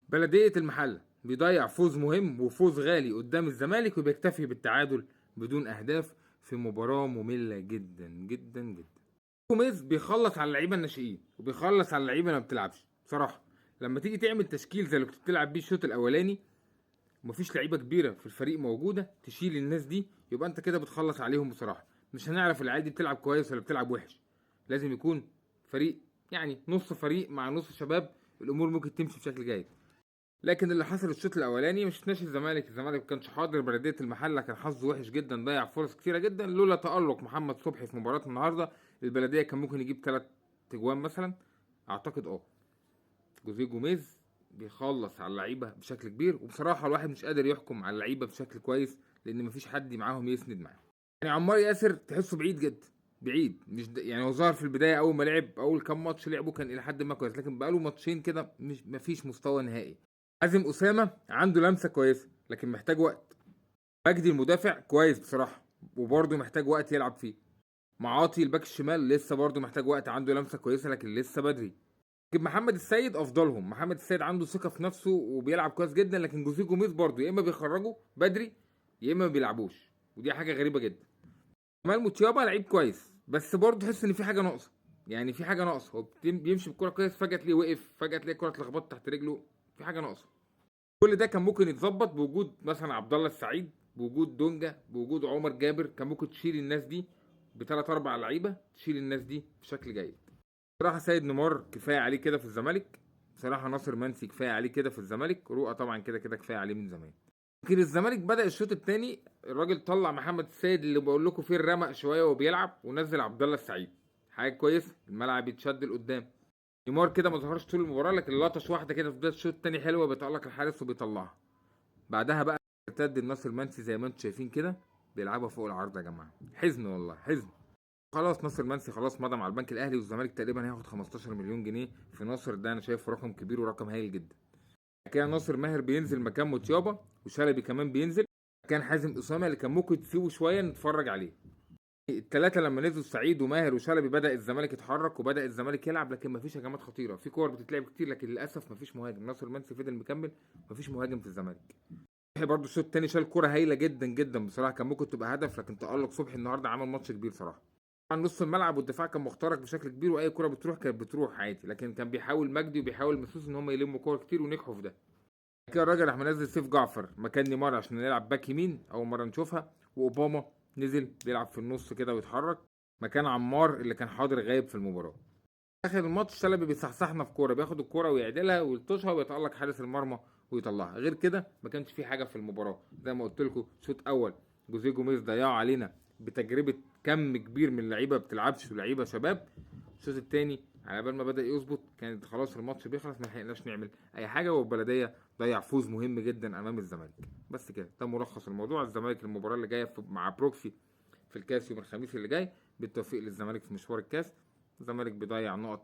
بلدية المحلة بيضيع فوز مهم وفوز غالي قدام الزمالك وبيكتفي بالتعادل بدون أهداف في مباراة مملة جدا جدا جدا. جوميز بيخلص على اللعيبة الناشئين وبيخلص على اللعيبة اللي ما بتلعبش بصراحة. لما تيجي تعمل تشكيل زي اللي كنت بتلعب بيه الشوط الأولاني ومفيش لعيبة كبيرة في الفريق موجودة تشيل الناس دي، يبقى أنت كده بتخلص عليهم بصراحة. مش هنعرف العيال دي بتلعب كويس ولا بتلعب وحش. لازم يكون فريق، يعني نص فريق مع نص شباب، الأمور ممكن تمشي بشكل جيد. لكن اللي حصل الشوط الاولاني مش شفناش الزمالك ما كانش حاضر. بلديه المحله كان حظه وحش جدا، ضيع فرص كتيره جدا. لولا تالق محمد صبحي في مباراه النهارده البلديه كان ممكن يجيب 3 تجوان مثلا، اعتقد. جوزيه جوميز بيخلص على اللعيبه بشكل كبير، وبصراحه الواحد مش قادر يحكم على اللعيبه بشكل كويس لان مفيش حد معاهم يسند معاهم. يعني عمار ياسر تحسه بعيد جدا، بعيد. مش يعني هو ظهر في البدايه، اول ما لعب اول كام ماتش لعبه كان الى حد ما كويس، لكن بقاله ماتشين كده مش مفيش مستوى نهائي. حازم اسامه عنده لمسه كويسه لكن محتاج وقت. مجدي المدافع كويس بصراحه وبرضه محتاج وقت يلعب فيه. معاطي الباك الشمال لسه برضه محتاج وقت، عنده لمسه كويسه لكن لسه بدري. لكن محمد السيد افضلهم. محمد السيد عنده ثقه في نفسه وبيلعب كويس جدا، لكن جوزيه جوميز برضه يا اما بيخرجه بدري يا اما ما بيلعبوش، ودي حاجه غريبه جدا. كمال موتيابا لعيب كويس بس برضه تحس ان في حاجه ناقصه. يعني في حاجه ناقصه، هو بيمشي بالكوره كويس، فجاه تلاقيه وقف، فجاه تلاقي الكوره اتلخبطت تحت رجله. في حاجه ناقصه. كل ده كان ممكن يتظبط بوجود مثلا عبد الله السعيد، بوجود دونجا، بوجود عمر جابر. كان ممكن تشيل الناس دي بثلاث اربع لعيبه، تشيل الناس دي بشكل جيد. بصراحه سيد نيمار كفايه عليه كده في الزمالك. بصراحه ناصر منسي كفايه عليه كده في الزمالك. رؤى طبعا كده كده كفايه عليه من زمان. لكن الزمالك بدأ الشوط الثاني، الراجل طلع محمد السيد اللي بقول لكم فيه الرمق شويه وبيلعب، ونزل عبد الله السعيد. حاجه كويسه، الملعب يتشد لقدام. نيمار كده ما ظهرش طول المباراه، لكن لطش واحده كده في بدايه الشوط الثاني حلوه، بيتألق الحارس وبيطلعها. بعدها بقى ارتد النصر المنسي زي ما انتم شايفين كده، بيلعبها فوق العرض. يا جماعه حزن والله حزن. خلاص ناصر منسي خلاص مضى مع البنك الاهلي، والزمالك تقريبا هياخد 15 مليون جنيه في ناصر. ده انا شايفه رقم كبير ورقم هايل جدا. كده ناصر ماهر بينزل مكان متيابا، وشلبي كمان بينزل كان حازم اسامه اللي كان ممكن تسيبه شويه نتفرج عليه. الثلاثه لما نزلوا سعيد وماهر وشلبي بدا الزمالك يتحرك وبدا الزمالك يلعب، لكن مفيش هجمات خطيره. في كور بتتلعب كتير لكن للاسف مفيش مهاجم. ناصر منسي فضل مكمل، مفيش مهاجم في الزمالك. صبحي برضه الشوط الثاني شال كوره هايله جدا جدا بصراحه، كان ممكن تبقى هدف، لكن تألق صبحي النهارده عمل ماتش كبير صراحه. طبعا نص الملعب والدفاع كان مخترق بشكل كبير، واي كوره بتروح كانت بتروح عادي، لكن كان بيحاول مجدي وبيحاول مسوس ان هم يلموا كور كتير ونجحوا في ده. كده الراجل راح منزل سيف جعفر مكان نيمار عشان يلعب باك يمين، اول مره نشوفها. واوباما نزل بيلعب في النص كده ويتحرك مكان عمار اللي كان حاضر غايب في المباراه. اخر الماتش شلبي بيصحصحنا في كوره، بياخد الكوره ويعدلها ويلطشها ويتالق حارس المرمى ويطلعها. غير كده ما كانش في حاجه في المباراه. زي ما قلت لكم شوط اول جوزيه جوميز ضيعوا علينا بتجربه كم كبير من اللعيبه ما بتلعبش ولعيبه شباب. الشوط الثاني على بال ما بدا يظبط كانت خلاص الماتش بيخلص، ما لحقناش نعمل اي حاجه، والبلديه ضيع فوز مهم جدا امام الزمالك. بس كده ده ملخص الموضوع. الزمالك المباراه اللي جايه مع بروكسي في الكاس يوم الخميس اللي جاي. بالتوفيق للزمالك في مشوار الكاس. الزمالك بيضيع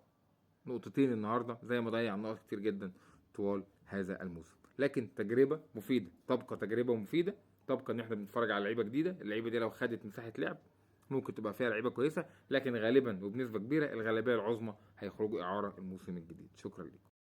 نقطتين النهارده زي ما ضيع نقط كتير جدا طوال هذا الموسم، لكن تجربه مفيده، تبقى تجربه مفيده. تبقى ان احنا بنتفرج على لعيبه جديده. اللعيبه دي لو خدت مساحه لعب ممكن تبقى فيها لعيبه كويسه، لكن غالبا وبنسبه كبيره الغالبيه العظمى هيخرجوا اعاره الموسم الجديد. شكرا لكم.